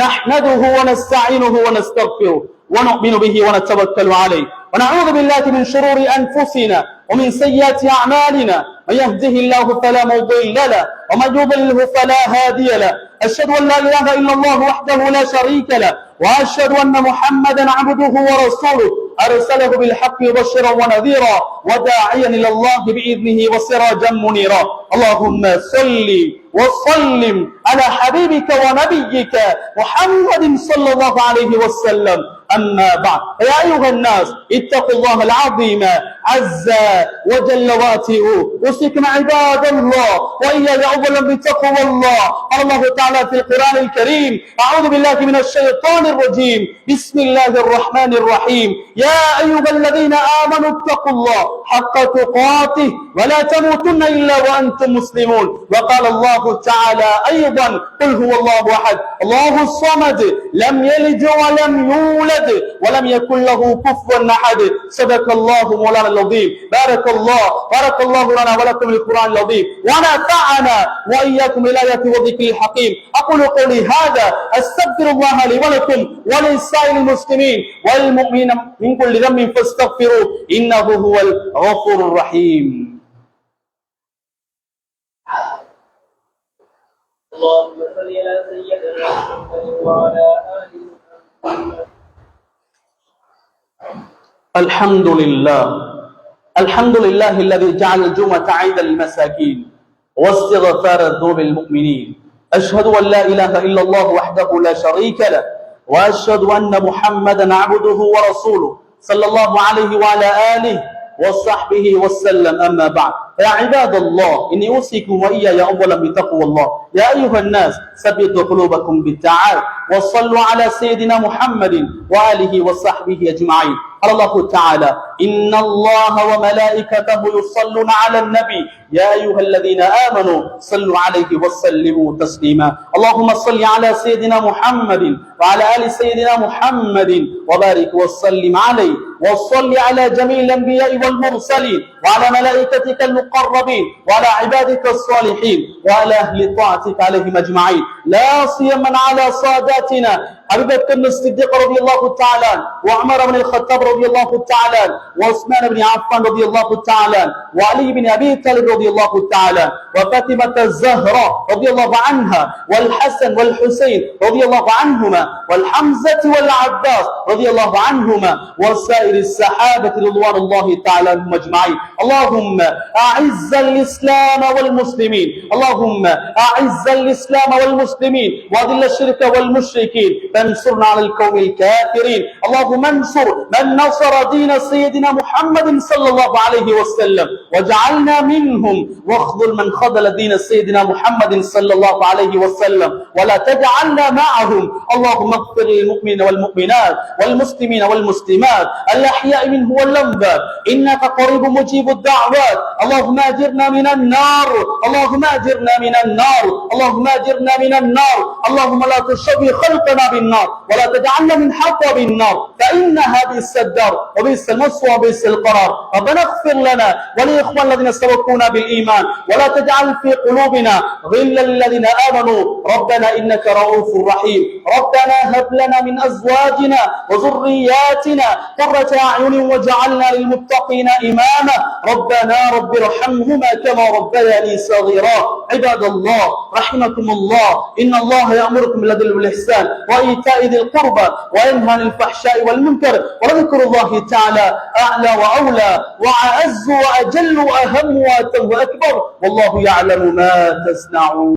نحمده ونستعينه ونستغفره ونؤمن به ونتوكل عليه ونعوذ بالله من شرور أنفسنا ومن سيئات أعمالنا. من يهده الله فلا مضل له ومن يضلله فلا هادي له. أشهد أن لا إله إلا الله وحده لا شريك له وأشهد أن محمدا عبده ورسوله. أرسله بالحق مبشرا ونذيرا وداعيا إلى الله بإذنه وسراجا منيرا. اللهم صل وسلم على حبيبك ونبيك محمد صلى الله عليه وسلم. أما بعد، يا أيها الناس اتقوا الله العظيم عز وجل واتقوا. أوصيكم عباد الله وإياي أولا بتقوى الله. قال الله تعالى في القرآن الكريم: أعوذ بالله من الشيطان الرجيم، بسم الله الرحمن الرحيم. يا أيها الذين آمنوا اتقوا الله حق تقاته ولا تموتن إلا وأنتم مسلمون. وقال الله تعالى أيضا: قل هو الله أحد الله الصمد لم يلد ولم يولد ولم يكن له كفوا أحد. صدق الله مولانا العظيم. بارك الله لنا ولكم بالقرآن العظيم ونفعنا وإياكم بالآيات والذكر الحكيم. أقول قولي هذا أستغفر الله لي ولكم ولسائر المسلمين والمؤمنين من كل ذنب فاستغفروه إنه هو الغفور الرحيم. اللهم صل على سيدنا محمد وعلى آله محمد. الحمد لله الذي جعل الجمعة عيدا للمساكين واستغفار ذنوب المؤمنين. أشهد أن لا إله إلا الله وحده لا شريك له وأشهد أن محمدا عبده ورسوله صلى الله عليه وعلى آله وصحبه وسلم. أما بعد، يا عباد الله، إني أوصيكم وإياي أولا بتقوى الله. يا أيها الناس ثبتوا قلوبكم بالطاعات وصلوا على سيدنا محمد وآله وصحبه أجمعين. قال الله تعالى: إن الله وملائكته يصلون على النبي يا أيها الذين آمنوا صلوا عليه وسلموا تسليما. اللهم صل على سيدنا محمد وعلى آل سيدنا محمد وبارك وسلم عليه وصل على جميع الأنبياء والمرسلين وعلى ملائكتك المقربين وعلى عبادك الصالحين وعلى أهل طاعتك عليهم أجمعين، لا سيما على ساداتنا أبي بكر الصديق رضي الله تعالى وعمر بن الخطاب رضي الله تعالى وعثمان بن عفان رضي الله تعالى وعلي بن أبي طالب رضي الله تعالى وفاطمة الزهراء رضي الله عنها والحسن والحسين رضي الله عنهما والحمزة والعباس رضي الله عنهما وسائر الصحابة رضوان الله تعالى عنهم أجمعين. اللهم أعز الإسلام والمسلمين، اللهم أعز الإسلام والمسلمين وأذل الشرك والمشركين وانصرنا على القوم الكافرين. اللهم انصر من نصر دين سيدنا محمد صلى الله عليه وسلم وجعلنا منهم، واخذل من خذل دين سيدنا محمد صلى الله عليه وسلم ولا تجعلنا معهم. اللهم اغفر للمؤمنين والمؤمنات والمسلمين والمسلمات الأحياء منه والأموات إنك قريب مجيب الدعوات. اللهم أجرنا من النار، اللهم أجرنا من النار، اللهم أجرنا من النار. اللهم لا تشوي خلقنا بالنار ولا تجعلنا من حطب النار فإنها بئس الدار وبئس المثوى وبئس القرار. ربنا اغفر لنا ولإخوان الذين سبقونا بالإيمان ولا تجعل في قلوبنا غلا للذين آمنوا ربنا إنك رؤوف رحيم. ربنا هب لنا من أزواجنا وذرياتنا قرة أعين واجعلنا للمتقين إماما. ربنا رب ارحمهما كما ربياني صغيرا. عباد الله رحمكم الله، إن الله يأمركم بالعدل والإحسان وإيتاء ذي القربى وينهى عن الفحشاء والمنكر ولذكر الله تعالى أعلى وأولى وأعز وأجل وأهم وأتم وأكبر والله يعلم ما تصنعون.